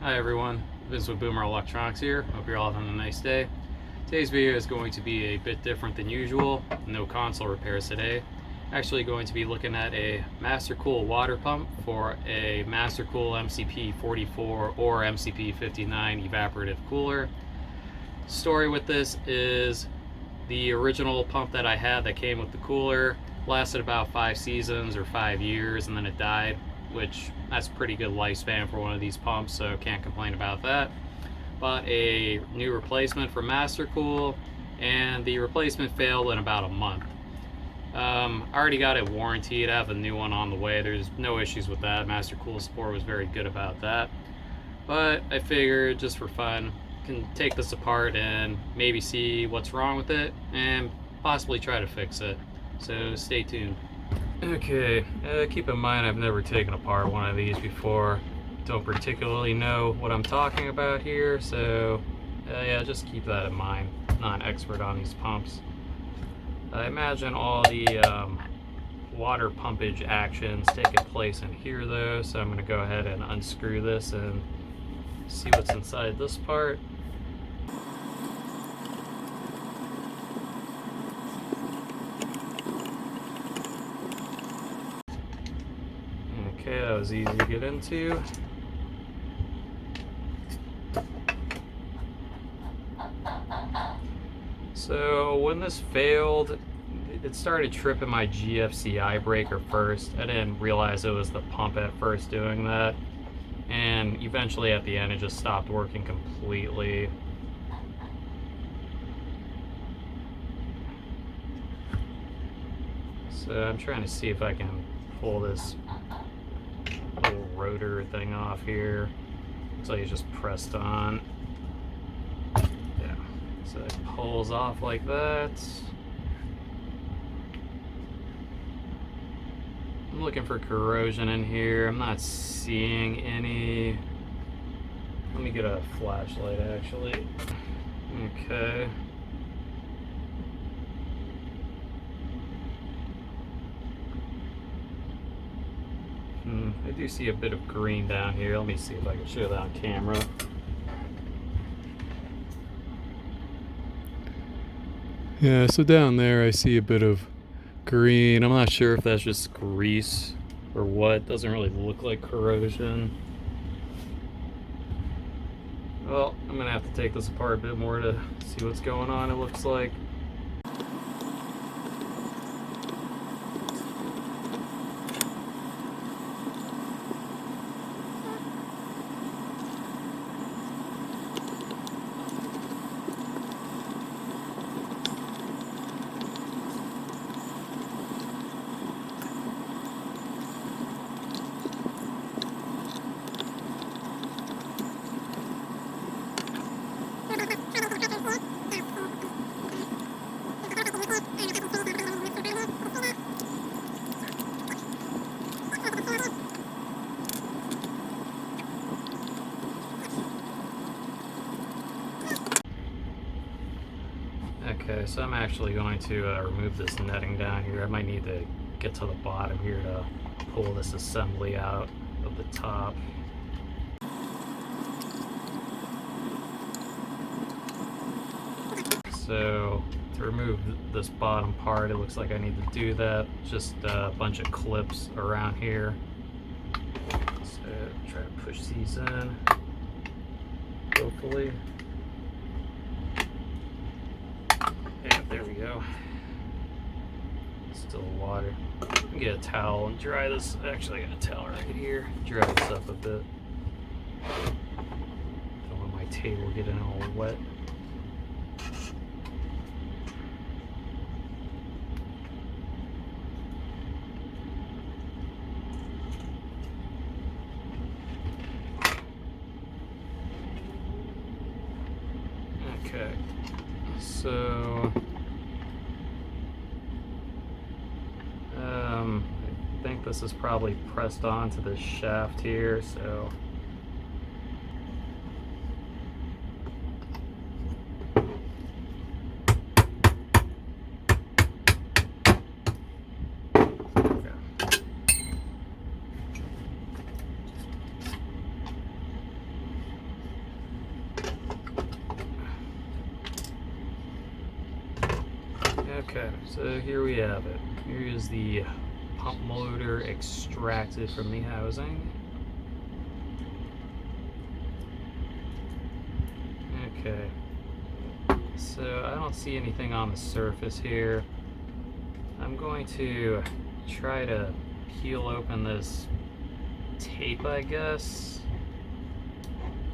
Hi everyone, Vince with Boomer Electronics here. Hope you're all having a nice day. Today's video is going to be a bit different than usual. No console repairs today. Actually going to be looking at a MasterCool water pump for a MasterCool MCP44 or MCP59 evaporative cooler. Story with this is the original pump that I had that came with the cooler lasted about 5 seasons or 5 years, and then it died, which that's pretty good lifespan for one of these pumps, so can't complain about that. Bought a new replacement for MasterCool, and the replacement failed in about a month. I already got it warranted. I have a new one on the way. There's no issues with that. MasterCool support was very good about that. But I figured, just for fun, can take this apart and maybe see what's wrong with it and possibly try to fix it. So stay tuned. Okay, keep in mind I've never taken apart one of these before. Don't particularly know what I'm talking about here, so yeah, just keep that in mind. Not an expert on these pumps. I imagine all the water pumpage actions taking place in here though, so I'm going to go ahead and unscrew this and see what's inside this part. Okay, that was easy to get into. So when this failed, it started tripping my GFCI breaker first. I didn't realize it was the pump at first doing that. And eventually at the end it just stopped working completely. So I'm trying to see if I can pull this little rotor thing off here. Looks like it's just pressed on. Yeah, so it pulls off like that. I'm looking for corrosion in here. I'm not seeing any. Let me get a flashlight actually. Okay. I do see a bit of green down here. Let me see if I can show that on camera. Yeah, so down there I see a bit of green. I'm not sure if that's just grease or what. Doesn't really look like corrosion. Well, I'm gonna have to take this apart a bit more to see what's going on, it looks like. Okay, so I'm actually going to remove this netting down here. I might need to get to the bottom here to pull this assembly out of the top. So to remove this bottom part, it looks like I need to do that. Just a bunch of clips around here. So try to push these in, hopefully. Yeah, there we go. Still water. Get a towel and dry this. Actually, I got a towel right here. Dry this up a bit. Don't want my table getting all wet. Okay, so I think this is probably pressed onto this shaft here, so Okay, so here we have it. Here is the pump motor extracted from the housing. Okay, so I don't see anything on the surface here. I'm going to try to peel open this tape, I guess,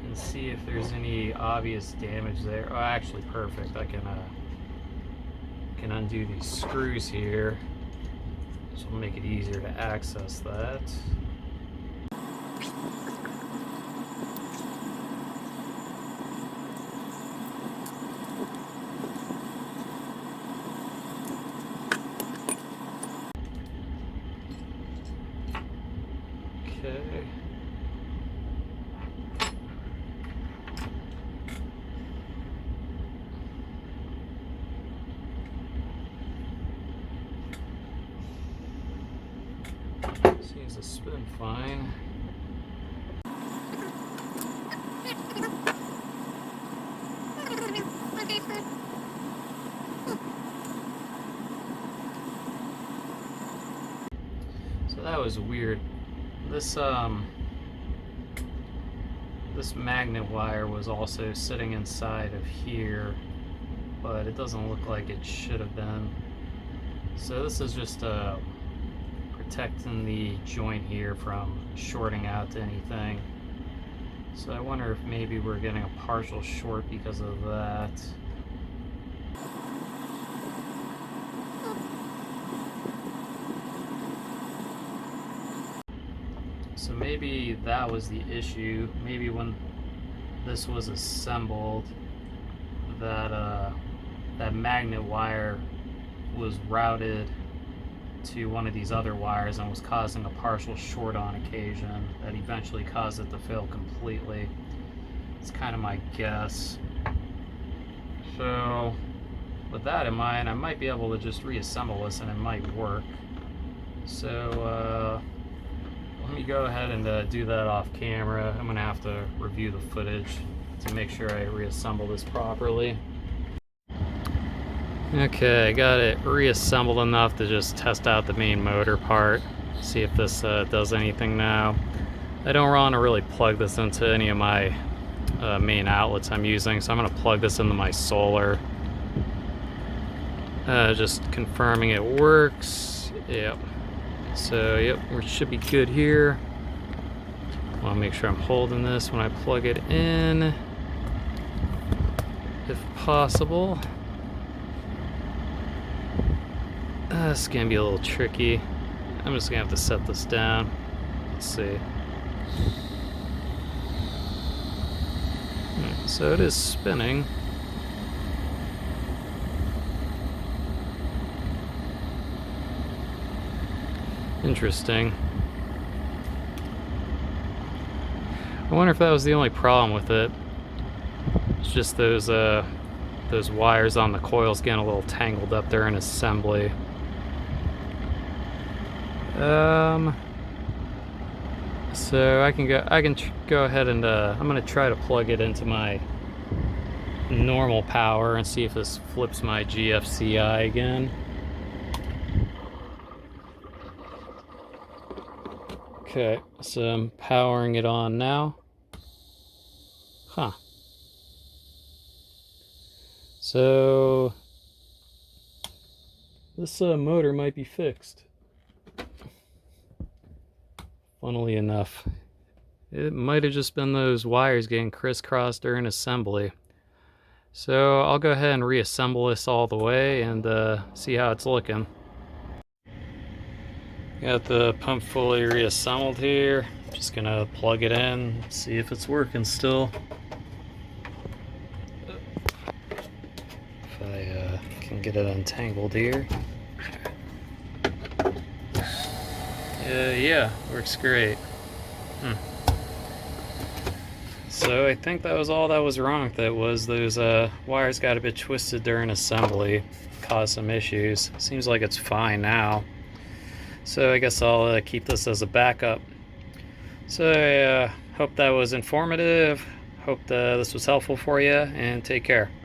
and see if there's any obvious damage there. Oh, actually, perfect. I can undo these screws here, which will make it easier to access that. Okay. Seems to spin fine. So that was weird. This magnet wire was also sitting inside of here, but it doesn't look like it should have been. So this is just protecting the joint here from shorting out to anything. So I wonder if maybe we're getting a partial short because of that. So maybe that was the issue. Maybe when this was assembled, that that magnet wire was routed to one of these other wires and was causing a partial short on occasion that eventually caused it to fail completely. It's kind of my guess. So with that in mind, I might be able to just reassemble this and it might work. So let me go ahead and do that off camera. I'm gonna have to review the footage to make sure I reassemble this properly. Okay, I got it reassembled enough to just test out the main motor part, see if this does anything now. I don't want to really plug this into any of my main outlets I'm using, so I'm going to plug this into my solar. Just confirming it works. Yep. So, yep, we should be good here. I want to make sure I'm holding this when I plug it in, if possible. This is going to be a little tricky. I'm just going to have to set this down. Let's see. So it is spinning. Interesting. I wonder if that was the only problem with it. It's just those wires on the coils getting a little tangled up there in assembly. So I can go ahead and I'm gonna try to plug it into my normal power and see if this flips my GFCI again. Okay, so I'm powering it on now. Huh. So this motor might be fixed. Funnily enough, it might have just been those wires getting crisscrossed during assembly. So I'll go ahead and reassemble this all the way and see how it's looking. Got the pump fully reassembled here. Just gonna plug it in, see if it's working still. If I can get it untangled here. Yeah, works great. So I think that was all that was wrong with it, was those wires got a bit twisted during assembly, caused some issues. Seems like it's fine now. So I guess I'll keep this as a backup. So I hope that was informative. Hope this was helpful for you, and take care.